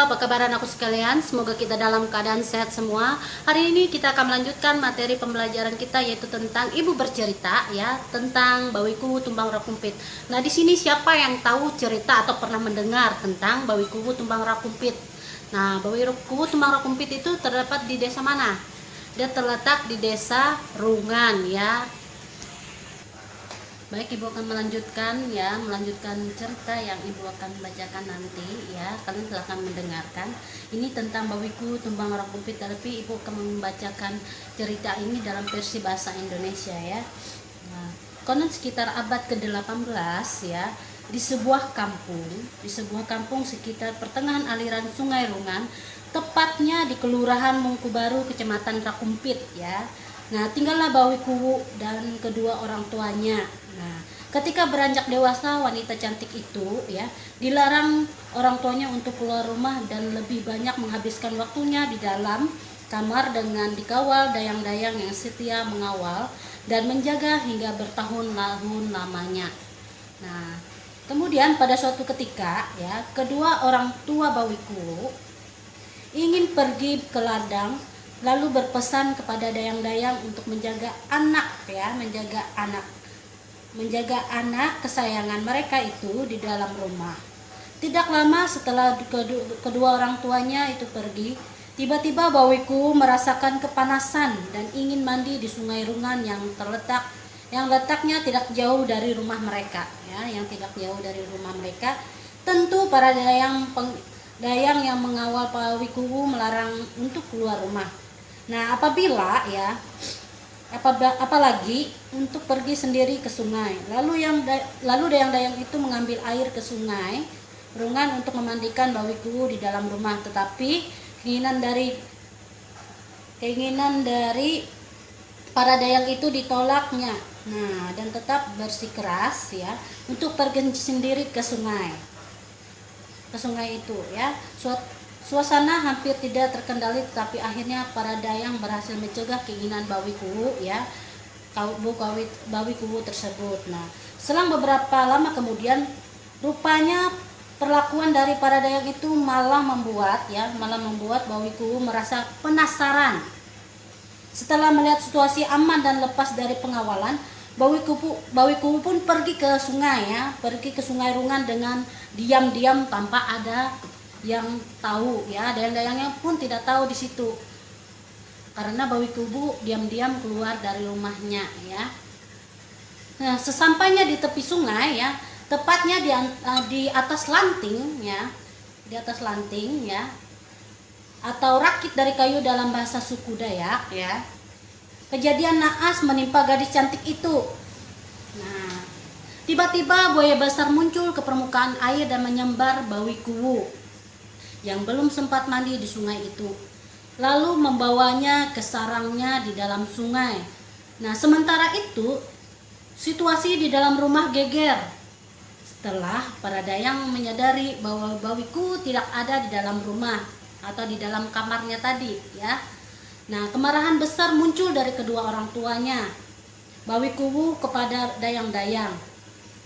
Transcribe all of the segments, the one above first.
Apa kabar anakku sekalian? Semoga kita dalam keadaan sehat semua. Hari ini kita akan melanjutkan materi pembelajaran kita, yaitu tentang Ibu bercerita, ya, tentang Bawiku Tumbang Rakumpit. Nah, di sini siapa yang tahu cerita atau pernah mendengar tentang Bawiku Tumbang Rakumpit? Nah, Bawiku Tumbang Rakumpit itu terdapat di desa mana? Dia terletak di desa Rungan, ya. Baik, Ibu akan melanjutkan cerita yang Ibu akan bacakan nanti, ya. Kalian silahkan mendengarkan. Ini tentang Bawiku Tumbang Rakumpit, tapi Ibu akan membacakan cerita ini dalam versi bahasa Indonesia, ya. Nah, konon sekitar abad ke-18, ya, di sebuah kampung sekitar pertengahan aliran Sungai Rungan, tepatnya di Kelurahan Mangkubaru, Kecamatan Rakumpit, ya. Nah, tinggallah Bawiku dan kedua orang tuanya. Nah, ketika beranjak dewasa, wanita cantik itu, ya, dilarang orang tuanya untuk keluar rumah dan lebih banyak menghabiskan waktunya di dalam kamar dengan dikawal dayang-dayang yang setia mengawal dan menjaga hingga bertahun-tahun lamanya. Nah, kemudian pada suatu ketika, ya, kedua orang tua Bawiku ingin pergi ke ladang, lalu berpesan kepada dayang-dayang untuk menjaga anak kesayangan mereka itu di dalam rumah. Tidak lama setelah kedua orang tuanya itu pergi, tiba-tiba Bawiku merasakan kepanasan dan ingin mandi di Sungai Rungan yang letaknya tidak jauh dari rumah mereka, ya, Tentu para dayang yang mengawal Bawiku melarang untuk keluar rumah. Nah, apalagi untuk pergi sendiri ke sungai. Lalu dayang-dayang itu mengambil air ke Sungai Rungan untuk memandikan Bawiku di dalam rumah, tetapi keinginan dari para dayang itu ditolaknya. Nah, dan tetap bersikeras, ya, untuk pergi sendiri ke sungai itu, ya. Suasana hampir tidak terkendali, tetapi akhirnya para dayang berhasil mencegah keinginan Bawiku, ya, Bawiku tersebut. Nah, selang beberapa lama kemudian, rupanya perlakuan dari para dayang itu malah membuat Bawiku merasa penasaran. Setelah melihat situasi aman dan lepas dari pengawalan, Bawiku pun pergi ke Sungai Rungan dengan diam-diam tanpa ada yang tahu, ya. Dayang-dayangnya pun tidak tahu di situ, karena Bawiku diam-diam keluar dari rumahnya, ya. Nah, sesampainya di tepi sungai, ya, tepatnya di atas lanting, ya, atau rakit dari kayu dalam bahasa suku Dayak, ya. Kejadian naas menimpa gadis cantik itu. Nah, tiba-tiba buaya besar muncul ke permukaan air dan menyambar Bawiku yang belum sempat mandi di sungai itu, lalu membawanya ke sarangnya di dalam sungai. Nah, sementara itu situasi di dalam rumah geger setelah para dayang menyadari bahwa Bawiku tidak ada di dalam rumah atau di dalam kamarnya tadi, ya. Nah, kemarahan besar muncul dari kedua orang tuanya, Bawiku kepada dayang-dayang,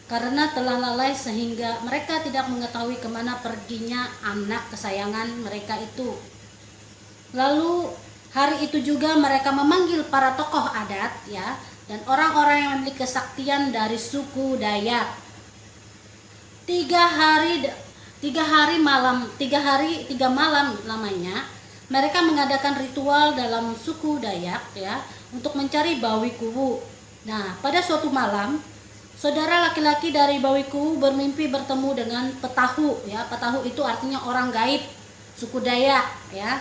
karena telah lalai sehingga mereka tidak mengetahui kemana perginya anak kesayangan mereka itu. Lalu hari itu juga mereka memanggil para tokoh adat, ya, dan orang-orang yang memiliki kesaktian dari suku Dayak. Tiga malam lamanya mereka mengadakan ritual dalam suku Dayak, ya, untuk mencari Bawiku. Nah, pada suatu malam, saudara laki-laki dari Bawiku bermimpi bertemu dengan Petahu, ya. Petahu itu artinya orang gaib suku Dayak, ya,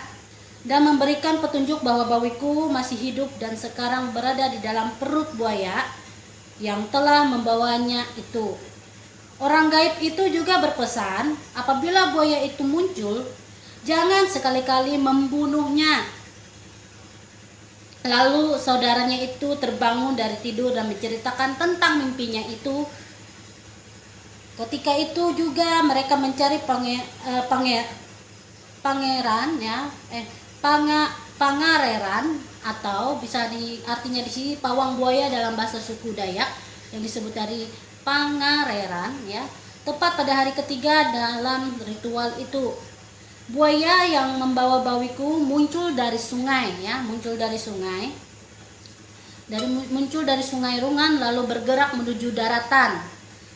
dan memberikan petunjuk bahwa Bawiku masih hidup dan sekarang berada di dalam perut buaya yang telah membawanya itu. Orang gaib itu juga berpesan, apabila buaya itu muncul, jangan sekali-kali membunuhnya. Lalu saudaranya itu terbangun dari tidur dan menceritakan tentang mimpinya itu. Ketika itu juga mereka mencari pangareran, atau bisa artinya di sini pawang buaya dalam bahasa suku Dayak yang disebut dari pangareran, ya, tepat pada hari ketiga dalam ritual itu. Buaya yang membawa bawiku muncul dari sungai ya, muncul dari sungai Rungan lalu bergerak menuju daratan.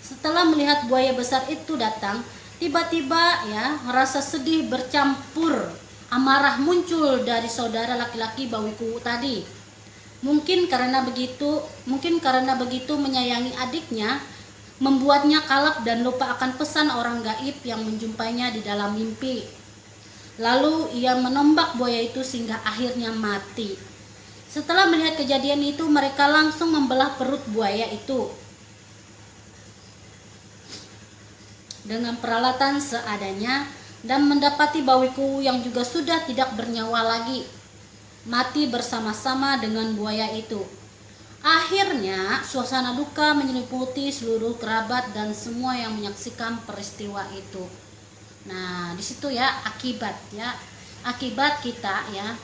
Setelah melihat buaya besar itu datang, tiba-tiba ya rasa sedih bercampur amarah muncul dari saudara laki-laki bawiku tadi. Mungkin karena begitu menyayangi adiknya, membuatnya kalap dan lupa akan pesan orang gaib yang menjumpainya di dalam mimpi. Lalu ia menombak buaya itu sehingga akhirnya mati. Setelah melihat kejadian itu, mereka langsung membelah perut buaya itu dengan peralatan seadanya dan mendapati bawiku yang juga sudah tidak bernyawa lagi mati bersama-sama dengan buaya itu. Akhirnya suasana duka menyelimuti seluruh kerabat dan semua yang menyaksikan peristiwa itu. Nah, di situ ya akibat kita ya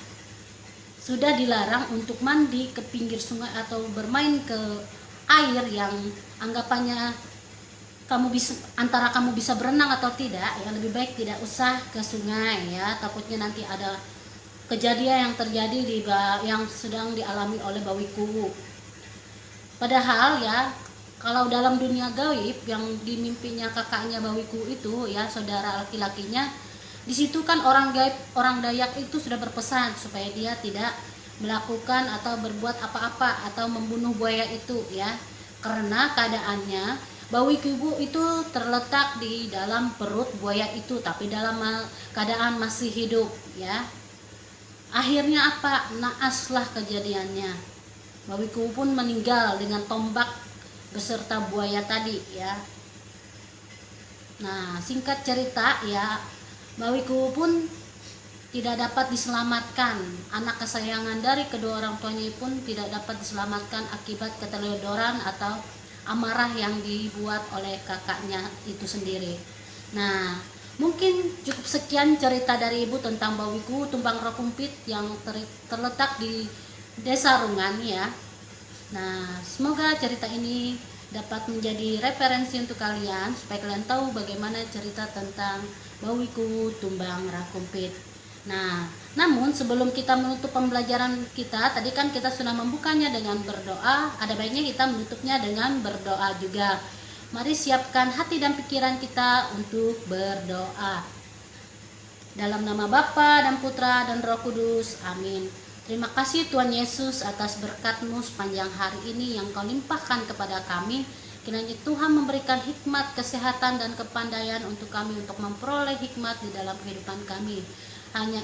sudah dilarang untuk mandi ke pinggir sungai atau bermain ke air yang anggapannya antara kamu bisa berenang atau tidak, ya lebih baik tidak usah ke sungai ya, takutnya nanti ada kejadian yang terjadi yang sedang dialami oleh bawiku. Padahal ya kalau dalam dunia gaib yang dimimpinya kakaknya bawiku itu ya, saudara laki-lakinya, di situ kan orang gaib, orang Dayak itu sudah berpesan supaya dia tidak melakukan atau berbuat apa-apa atau membunuh buaya itu ya, karena keadaannya bawiku itu terletak di dalam perut buaya itu tapi dalam keadaan masih hidup ya. Akhirnya apa? Naaslah kejadiannya. Bawiku pun meninggal dengan tombak beserta buaya tadi ya. Nah, singkat cerita ya, bawiku pun tidak dapat diselamatkan. Anak kesayangan dari kedua orang tuanya pun tidak dapat diselamatkan akibat keteledoran atau amarah yang dibuat oleh kakaknya itu sendiri. Nah, mungkin cukup sekian cerita dari ibu tentang bawiku tumbang rakumpit yang terletak di Desa Rungan ya. Nah, semoga cerita ini dapat menjadi referensi untuk kalian supaya kalian tahu bagaimana cerita tentang bawiku tumbang rakumpit. Nah, namun sebelum kita menutup pembelajaran kita, tadi kan kita sudah membukanya dengan berdoa, ada baiknya kita menutupnya dengan berdoa juga. Mari siapkan hati dan pikiran kita untuk berdoa. Dalam nama Bapa dan Putra dan Roh Kudus, amin. Terima kasih Tuhan Yesus atas berkat-Mu sepanjang hari ini yang Kau limpahkan kepada kami. Kiranya Tuhan memberikan hikmat, kesehatan, dan kepandaian untuk kami untuk memperoleh hikmat di dalam kehidupan kami. Hanya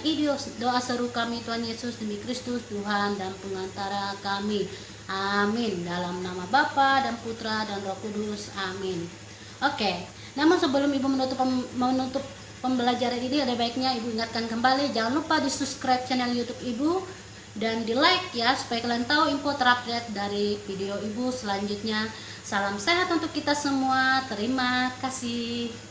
doa seru kami Tuhan Yesus demi Kristus Tuhan dan pengantara kami. Amin. Dalam nama Bapa dan Putra dan Roh Kudus, amin. Oke, namun sebelum Ibu menutup pembelajaran ini, ada baiknya Ibu ingatkan kembali, jangan lupa di subscribe channel YouTube Ibu dan di like ya, supaya kalian tahu info terupdate dari video Ibu selanjutnya. Salam sehat untuk kita semua. Terima kasih.